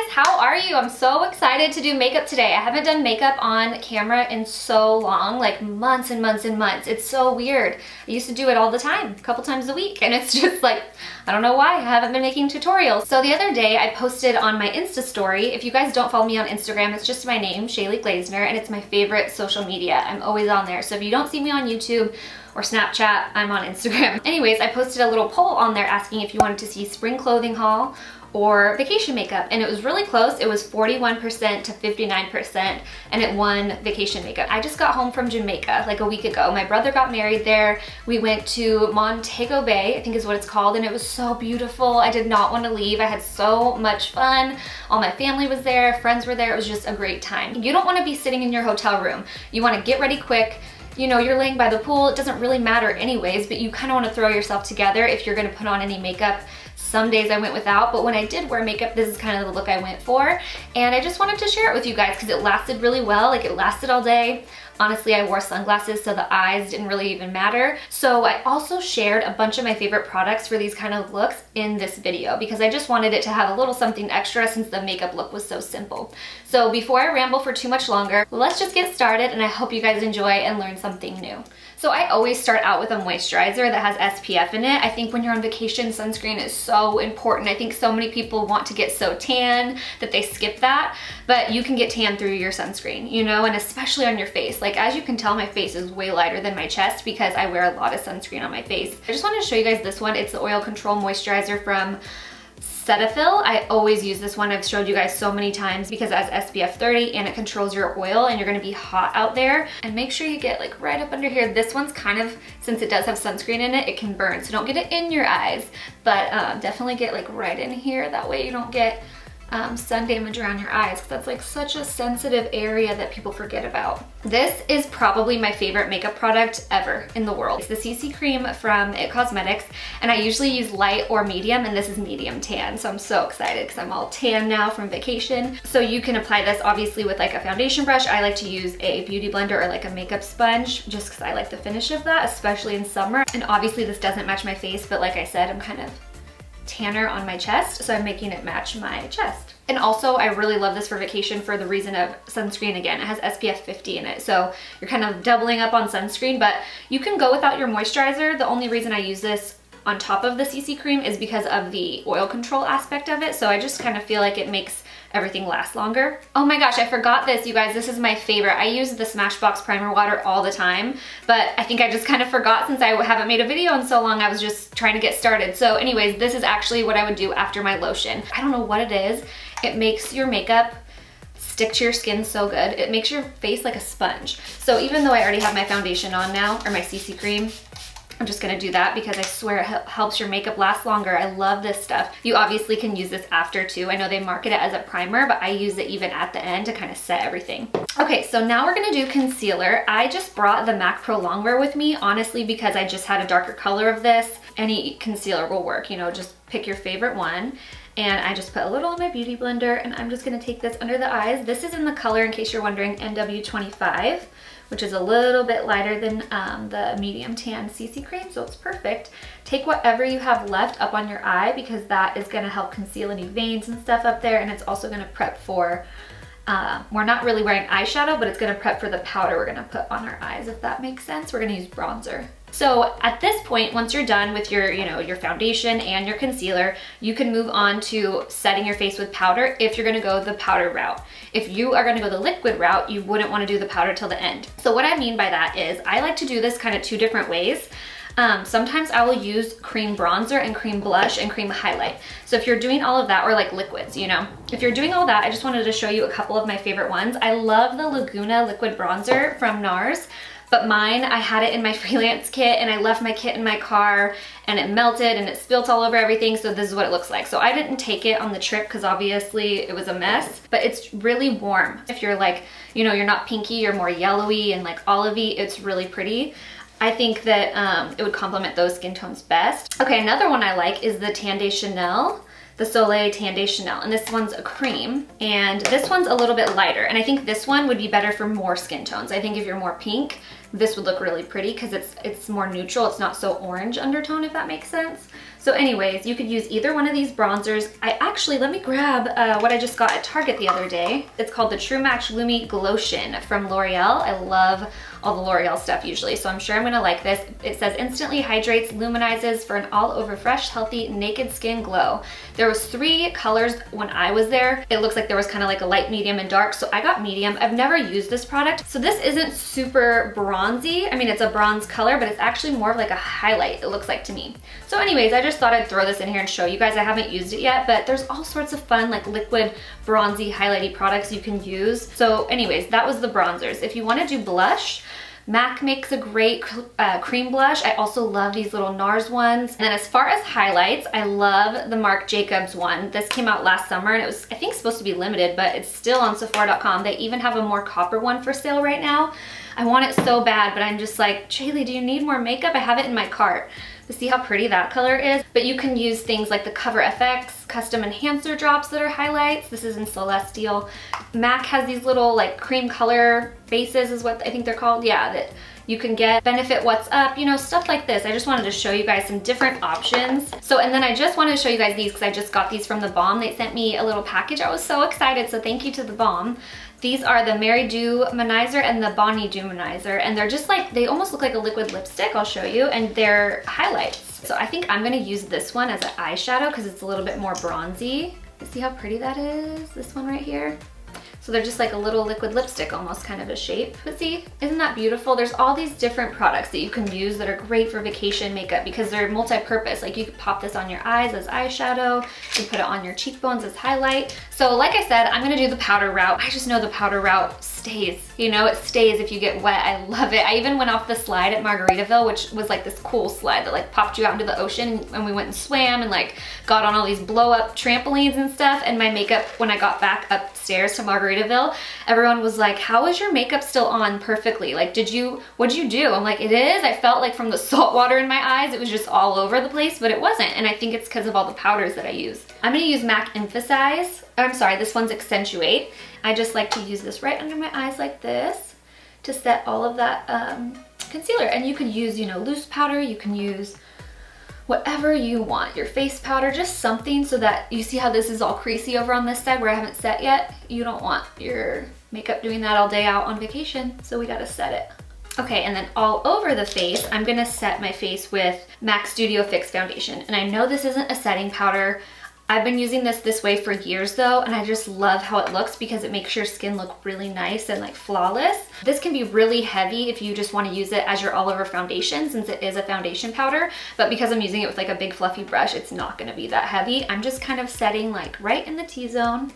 how are you? I'm so excited to do makeup today. I haven't done makeup on camera in so long, like months and months and months. It's so weird. I used to do it all the time, a couple times a week, and it's just like, I don't know why I haven't been making tutorials. So the other day I posted on my Insta story. If you guys don't follow me on Instagram, it's just my name, Shaylee Glaziner, and it's my favorite social media. I'm always on there. So if you don't see me on YouTube or Snapchat, I'm on Instagram. Anyways, I posted a little poll on there asking if you wanted to see spring clothing haul or vacation makeup, and it was really close. It was 41% to 59%, and it won vacation makeup. I just got home from Jamaica like a week ago. My brother got married there. We went to Montego Bay, I think is what it's called, and it was so beautiful. I did not want to leave. I had so much fun. All my family was there, friends were there. It was just a great time. You don't want to be sitting in your hotel room. You want to get ready quick. You know, you're laying by the pool. It doesn't really matter anyways, but you kind of want to throw yourself together if you're going to put on any makeup. Some days I went without, but when I did wear makeup, this is kind of the look I went for. And I just wanted to share it with you guys because it lasted really well. Like, it lasted all day. Honestly, I wore sunglasses, so the eyes didn't really even matter. So I also shared a bunch of my favorite products for these kind of looks in this video because I just wanted it to have a little something extra since the makeup look was so simple. So before I ramble for too much longer, let's just get started, and I hope you guys enjoy and learn something new. So I always start out with a moisturizer that has SPF in it. I think when you're on vacation, sunscreen is so important. I think so many people want to get so tan that they skip that, but you can get tan through your sunscreen, you know, and especially on your face. Like, as you can tell, my face is way lighter than my chest because I wear a lot of sunscreen on my face. I just wanted to show you guys this one. It's the Oil Control Moisturizer from Cetaphil. I always use this one. I've showed you guys so many times because it has SPF 30 and it controls your oil, and you're gonna be hot out there. And make sure you get like right up under here. This one's kind of, since it does have sunscreen in it, it can burn. So don't get it in your eyes, but definitely get like right in here. That way you don't get sun damage around your eyes, because that's like such a sensitive area that people forget about. This is probably my favorite makeup product ever in the world. It's the CC cream from It Cosmetics, and I usually use light or medium, and this is medium tan, so I'm so excited because I'm all tan now from vacation. So you can apply this obviously with like a foundation brush. I like to use a beauty blender or like a makeup sponge just because I like the finish of that, especially in summer. And obviously this doesn't match my face, but like I said, I'm kind of tanner on my chest, so I'm making it match my chest. And also I really love this for vacation for the reason of sunscreen. Again, it has SPF 50 in it, so you're kind of doubling up on sunscreen, but you can go without your moisturizer. The only reason I use this on top of the CC cream is because of the oil control aspect of it, so I just kind of feel like it makes everything lasts longer. Oh my gosh, I forgot this, you guys. This is my favorite. I use the Smashbox primer water all the time, but I think I just kind of forgot since I haven't made a video in so long. I was just trying to get started. So anyways, this is actually what I would do after my lotion. I don't know what it is. It makes your makeup stick to your skin so good. It makes your face like a sponge. So even though I already have my foundation on now, or my CC cream, I'm just gonna do that because I swear it helps your makeup last longer. I love this stuff. You obviously can use this after too. I know they market it as a primer, but I use it even at the end to kind of set everything. Okay, so now we're gonna do concealer. I just brought the MAC Pro Longwear with me, honestly, because I just had a darker color of this. Any concealer will work, you know, just pick your favorite one. And I just put a little in my beauty blender, and I'm just gonna take this under the eyes. This is in the color, in case you're wondering, NW25. Which is a little bit lighter than the medium tan CC cream, so it's perfect. Take whatever you have left up on your eye because that is gonna help conceal any veins and stuff up there, and it's also gonna prep for, we're not really wearing eyeshadow, but it's gonna prep for the powder we're gonna put on our eyes, if that makes sense. We're gonna use bronzer. So at this point, once you're done with your, you know, your foundation and your concealer, you can move on to setting your face with powder if you're gonna go the powder route. If you are gonna go the liquid route, you wouldn't wanna do the powder till the end. So what I mean by that is I like to do this kind of two different ways. Sometimes I will use cream bronzer and cream blush and cream highlight. So if you're doing all of that, or like liquids, you know, if you're doing all that, I just wanted to show you a couple of my favorite ones. I love the Lagoon liquid bronzer from Nars. But mine, I had it in my freelance kit, and I left my kit in my car, and it melted and it spilt all over everything, so this is what it looks like. So I didn't take it on the trip because obviously it was a mess, but it's really warm. If you're like, you know, you're not pinky, you're more yellowy and like olivey, it's really pretty. I think that it would complement those skin tones best. Okay, another one I like is the Tan de Chanel. The Soleil Tan de Chanel, and this one's a cream, and this one's a little bit lighter, and I think this one would be better for more skin tones. I think if you're more pink, this would look really pretty because it's more neutral. It's not so orange undertone, if that makes sense. So anyways, you could use either one of these bronzers. Let me grab what I just got at Target the other day. It's called the True Match Lumi Glotion from L'Oreal. I love all the L'Oreal stuff usually, so I'm sure I'm gonna like this. It says instantly hydrates, luminizes for an all-over fresh, healthy, naked skin glow. There was 3 colors when I was there. It looks like there was kind of like a light, medium, and dark, so I got medium. I've never used this product, so this isn't super bronzy. I mean, it's a bronze color, but it's actually more of like a highlight, it looks like to me. So anyways, I just thought I'd throw this in here and show you guys. I haven't used it yet, but there's all sorts of fun like liquid bronzy highlighty products you can use. So anyways, that was the bronzers. If you want to do blush, MAC makes a great cream blush. I also love these little Nars ones. And then as far as highlights, I love the Marc Jacobs one. This came out last summer and it was, I think, supposed to be limited, but it's still on Sephora.com. They even have a more copper one for sale right now. I want it so bad, but I'm just like, Shaylee, do you need more makeup? I have it in my cart. To see how pretty that color is. But you can use things like the Cover FX custom enhancer drops that are highlights. This is in Celestial. MAC has these little like cream color bases is what I think they're called. Yeah, that you can get. Benefit What's Up, you know, stuff like this. I just wanted to show you guys some different options. So, and then I just wanted to show you guys these because I just got these from the Balm. They sent me a little package. I was so excited, so thank you to the Balm. These are the Mary Dew Manizer and the Bonnie Dew Manizer, and they're just like, they almost look like a liquid lipstick, I'll show you, and they're highlights. So I think I'm gonna use this one as an eyeshadow because it's a little bit more bronzy. See how pretty that is? This one right here. So they're just like a little liquid lipstick, almost kind of a shape. But see, isn't that beautiful? There's all these different products that you can use that are great for vacation makeup because they're multi-purpose. Like you could pop this on your eyes as eyeshadow, you can put it on your cheekbones as highlight. So like I said, I'm gonna do the powder route. I just know the powder route stays, you know, it stays if you get wet. I love it. I even went off the slide at Margaritaville, which was like this cool slide that like popped you out into the ocean, and we went and swam and like got on all these blow up trampolines and stuff. And my makeup, when I got back upstairs to Margaritaville, everyone was like, how is your makeup still on perfectly? Like, what'd you do? I'm like, it is. I felt like from the salt water in my eyes, it was just all over the place, but it wasn't. And I think it's because of all the powders that I use. I'm gonna use MAC Emphasize. I'm sorry, this one's Accentuate. I just like to use this right under my eyes like this to set all of that concealer. And you could use, you know, loose powder. You can use whatever you want. Your face powder, just something so that you see how this is all creasy over on this side where I haven't set yet. You don't want your makeup doing that all day out on vacation, so we gotta set it. Okay, and then all over the face, I'm gonna set my face with MAC Studio Fix Foundation. And I know this isn't a setting powder. I've been using this way for years though, and I just love how it looks because it makes your skin look really nice and like flawless. This can be really heavy if you just want to use it as your all over foundation, since it is a foundation powder, but because I'm using it with like a big fluffy brush, it's not gonna be that heavy. I'm just kind of setting like right in the T-zone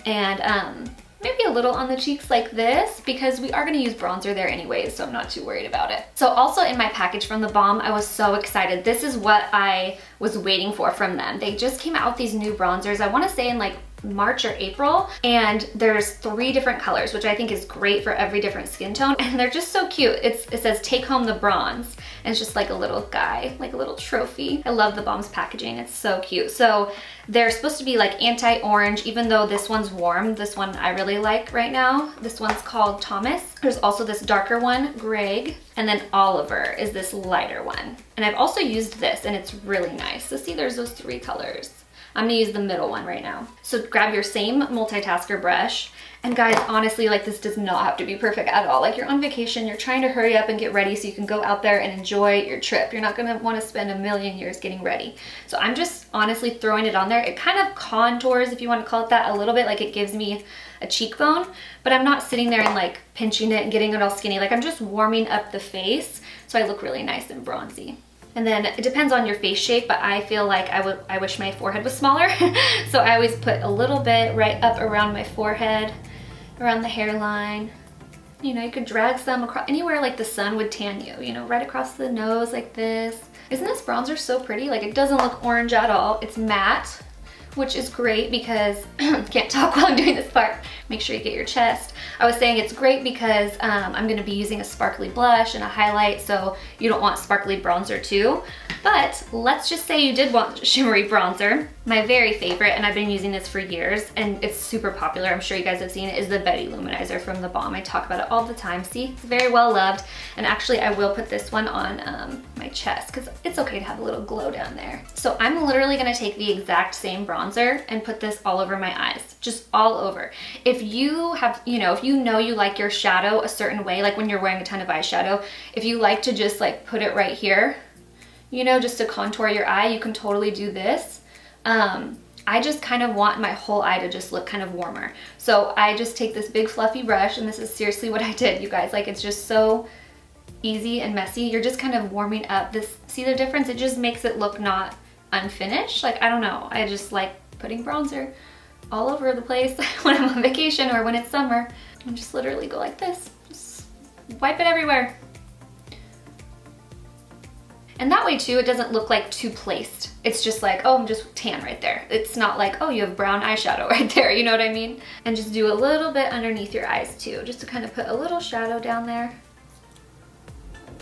and maybe a little on the cheeks like this because we are gonna use bronzer there anyways, so I'm not too worried about it. So also in my package from the Balm, I was so excited. This is what I was waiting for from them. They just came out with these new bronzers, I wanna say in like March or April, and there's 3 different colors, which I think is great for every different skin tone, and they're just so cute. It says take home the bronze, and it's just like a little guy, like a little trophy. I love the Balm's packaging, it's so cute. So they're supposed to be like anti-orange, even though this one's warm. This one I really like right now. This one's called Thomas. There's also this darker one, Greg, and then Oliver is this lighter one. And I've also used this, and it's really nice. So see, there's those 3 colors. I'm gonna use the middle one right now. So grab your same multitasker brush. And guys, honestly, like this does not have to be perfect at all. Like you're on vacation, you're trying to hurry up and get ready so you can go out there and enjoy your trip. You're not gonna wanna spend a million years getting ready. So I'm just honestly throwing it on there. It kind of contours, if you wanna call it that, a little bit, like it gives me a cheekbone, but I'm not sitting there and like pinching it and getting it all skinny. Like I'm just warming up the face so I look really nice and bronzy. And then it depends on your face shape, but I feel like I wish my forehead was smaller. So I always put a little bit right up around my forehead, around the hairline. You know, you could drag some across anywhere like the sun would tan you, you know, right across the nose like this. Isn't this bronzer so pretty? Like it doesn't look orange at all. It's matte, which is great because can't talk while I'm doing this part. Make sure you get your chest. I was saying it's great because I'm gonna be using a sparkly blush and a highlight, so you don't want sparkly bronzer too. But let's just say you did want shimmery bronzer. My very favorite, and I've been using this for years, and it's super popular, I'm sure you guys have seen it, is the Betty Luminizer from The Balm. I talk about it all the time. See, it's very well loved. And actually I will put this one on my chest because it's okay to have a little glow down there. So I'm literally gonna take the exact same bronzer and put this all over my eyes, just all over. If you have, if you know you like your shadow a certain way, like when you're wearing a ton of eyeshadow, if you like to just like put it right here, just to contour your eye, you can totally do this. I just kind of want my whole eye to just look kind of warmer. So I just take this big fluffy brush, and this is seriously what I did, you guys. Like, it's just so easy and messy. You're just kind of warming up this. See the difference? It just makes it look not unfinished. Like, I don't know. I just like putting bronzer all over the place when I'm on vacation or when it's summer. And just literally go like this. Just wipe it everywhere. And that way too, it doesn't look like too placed. It's just like, oh, I'm just tan right there. It's not like, oh, you have brown eyeshadow right there, you know what I mean? And just do a little bit underneath your eyes too, just to kind of put a little shadow down there.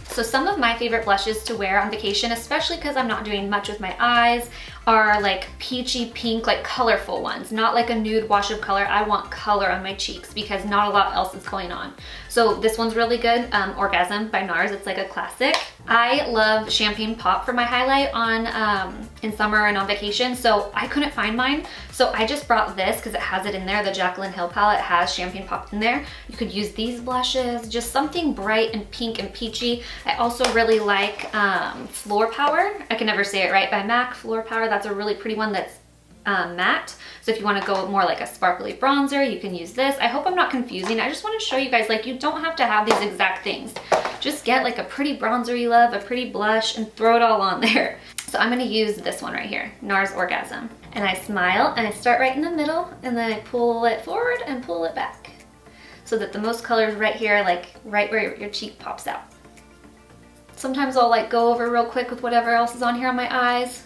So some of my favorite blushes to wear on vacation, especially because I'm not doing much with my eyes, are like peachy pink, like colorful ones, not like a nude wash of color. I want color on my cheeks because not a lot else is going on. So this one's really good, Orgasm by Nars. It's like a classic. I love Champagne Pop for my highlight on in summer and on vacation, so I couldn't find mine. So I just brought this because it has it in there. The Jaclyn Hill palette has Champagne Pop in there. You could use these blushes, just something bright and pink and peachy. I also really like Floor Power. I can never say it right, by MAC, Floor Power. That's a really pretty one that's matte. So if you want to go more like a sparkly bronzer, you can use this. I hope I'm not confusing. I just want to show you guys, like, you don't have to have these exact things. Just get like a pretty bronzer you love, a pretty blush, and throw it all on there. So I'm going to use this one right here, Nars Orgasm. And I smile and I start right in the middle, and then I pull it forward and pull it back so that the most color is right here, like right where your cheek pops out. Sometimes I'll like go over real quick with whatever else is on here on my eyes.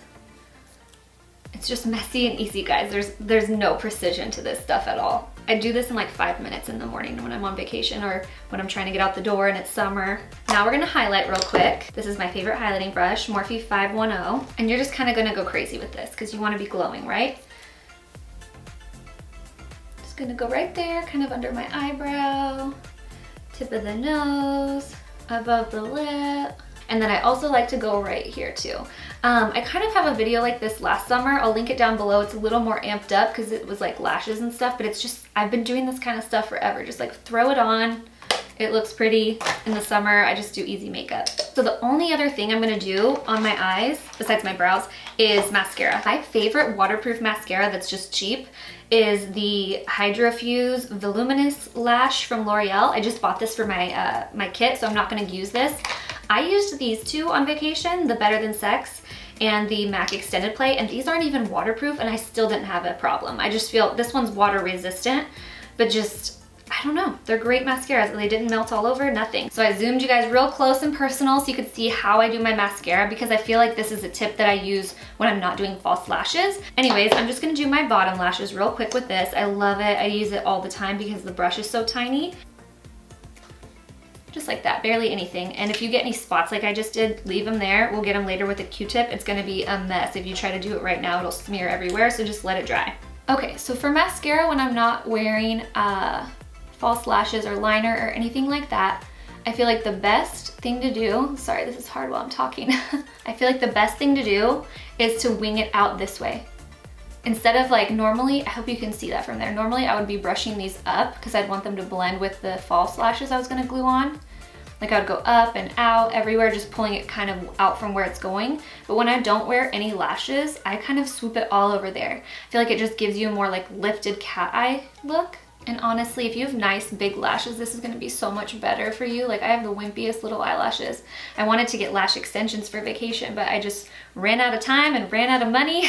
It's just messy and easy, guys. There's no precision to this stuff at all. I do this in like 5 minutes in the morning when I'm on vacation or when I'm trying to get out the door and it's summer. Now we're gonna highlight real quick. This is my favorite highlighting brush, Morphe 510. And you're just kind of gonna go crazy with this because you wanna be glowing, right? Just gonna go right there, kind of under my eyebrow, tip of the nose, above the lip. And then I also like to go right here too. I kind of have a video like this last summer. I'll link it down below. It's a little more amped up because it was like lashes and stuff, but it's just, I've been doing this kind of stuff forever. Just like throw it on. It looks pretty in the summer. I just do easy makeup. So the only other thing I'm gonna do on my eyes, besides my brows, is mascara. My favorite waterproof mascara that's just cheap is the Hydrofuse Voluminous Lash from L'Oreal. I just bought this for my my kit, so I'm not gonna use this. I used these two on vacation, the Better Than Sex and the MAC Extended Play, and these aren't even waterproof and I still didn't have a problem. I just feel this one's water resistant, but just, I don't know, they're great mascaras. They didn't melt all over, nothing. So I zoomed you guys real close and personal so you could see how I do my mascara, because I feel like this is a tip that I use when I'm not doing false lashes. Anyways, I'm just gonna do my bottom lashes real quick with this. I love it. I use it all the time because the brush is so tiny. Just like that, barely anything. And if you get any spots like I just did, leave them there. We'll get them later with a Q-tip. It's gonna be a mess. If you try to do it right now, it'll smear everywhere, so just let it dry. Okay, so for mascara, when I'm not wearing false lashes or liner or anything like that, I feel like the best thing to do, sorry, this is hard while I'm talking. I feel like the best thing to do is to wing it out this way. Instead of like normally, I hope you can see that from there. Normally I would be brushing these up because I'd want them to blend with the false lashes I was gonna glue on. Like I would go up and out everywhere, just pulling it kind of out from where it's going. But when I don't wear any lashes, I kind of swoop it all over there. I feel like it just gives you a more like lifted cat eye look. And honestly, if you have nice big lashes, this is gonna be so much better for you. Like I have the wimpiest little eyelashes. I wanted to get lash extensions for vacation, but I just ran out of time and ran out of money.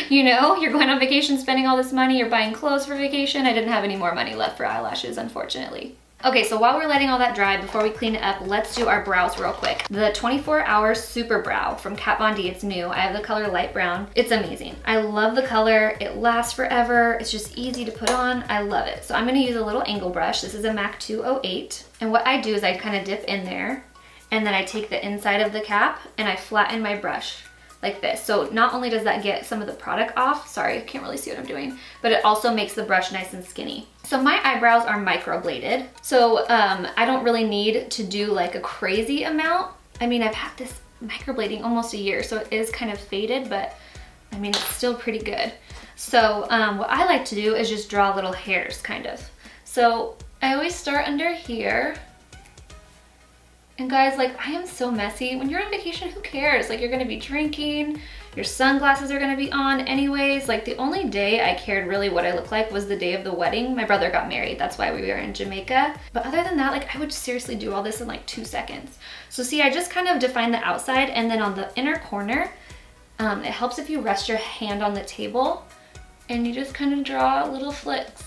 You know, you're going on vacation, spending all this money, you're buying clothes for vacation. I didn't have any more money left for eyelashes, unfortunately. Okay, so while we're letting all that dry, before we clean it up, let's do our brows real quick. The 24 Hour Super Brow from Kat Von D, it's new. I have the color light brown. It's amazing. I love the color. It lasts forever. It's just easy to put on. I love it. So I'm gonna use a little angle brush. This is a MAC 208. And what I do is I kind of dip in there, and then I take the inside of the cap and I flatten my brush like this. So not only does that get some of the product off, sorry, I can't really see what I'm doing, but it also makes the brush nice and skinny. So my eyebrows are microbladed. So I don't really need to do like a crazy amount. I mean, I've had this microblading almost a year, so it is kind of faded, but I mean, it's still pretty good. So what I like to do is just draw little hairs kind of. So I always start under here. And guys, like, I am so messy. When you're on vacation, who cares? Like, you're gonna be drinking, your sunglasses are gonna be on anyways. Like, the only day I cared really what I looked like was the day of the wedding. My brother got married, that's why we were in Jamaica. But other than that, like, I would seriously do all this in like 2 seconds. So see, I just kind of define the outside, and then on the inner corner, it helps if you rest your hand on the table and you just kind of draw little flicks.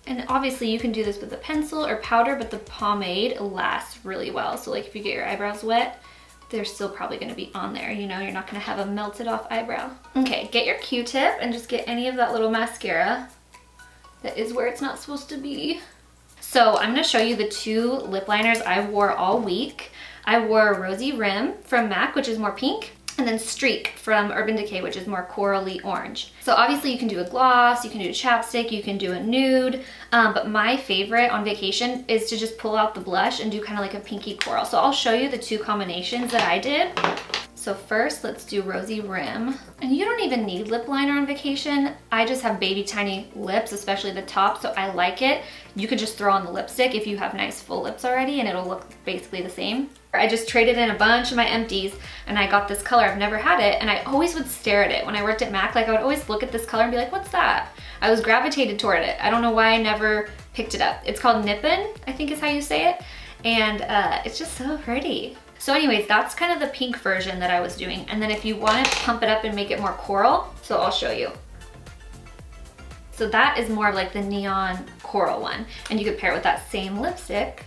And obviously you can do this with a pencil or powder, but the pomade lasts really well. So like if you get your eyebrows wet, they're still probably gonna be on there, you know, you're not gonna have a melted off eyebrow. Okay, get your Q-tip and just get any of that little mascara that is where it's not supposed to be. So I'm gonna show you the 2 lip liners I wore all week. I wore Rosy Rim from MAC, which is more pink, and then Streak from Urban Decay, which is more corally orange. So obviously you can do a gloss, you can do a chapstick, you can do a nude, but my favorite on vacation is to just pull out the blush and do kind of like a pinky coral. So I'll show you the 2 combinations that I did. So first, let's do Rosy Rim. And you don't even need lip liner on vacation. I just have baby tiny lips, especially the top, so I like it. You could just throw on the lipstick if you have nice full lips already, and it'll look basically the same. I just traded in a bunch of my empties, and I got this color. I've never had it, and I always would stare at it. When I worked at MAC, like I would always look at this color and be like, what's that? I was gravitated toward it. I don't know why I never picked it up. It's called Nippin', I think is how you say it. And it's just so pretty. So anyways, that's kind of the pink version that I was doing. And then if you want to pump it up and make it more coral, so I'll show you. So that is more of like the neon coral one. And you could pair it with that same lipstick.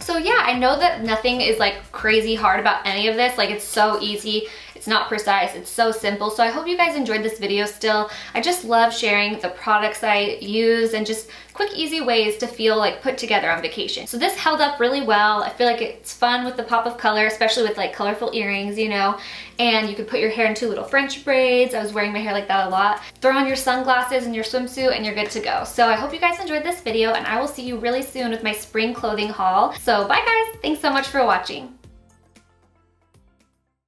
So yeah, I know that nothing is like crazy hard about any of this. Like it's so easy. It's not precise, it's so simple. So I hope you guys enjoyed this video still. I just love sharing the products I use and just quick, easy ways to feel like put together on vacation. So this held up really well. I feel like it's fun with the pop of color, especially with like colorful earrings, you know, and you could put your hair in 2 little French braids. I was wearing my hair like that a lot. Throw on your sunglasses and your swimsuit and you're good to go. So I hope you guys enjoyed this video, and I will see you really soon with my spring clothing haul. So bye guys, thanks so much for watching.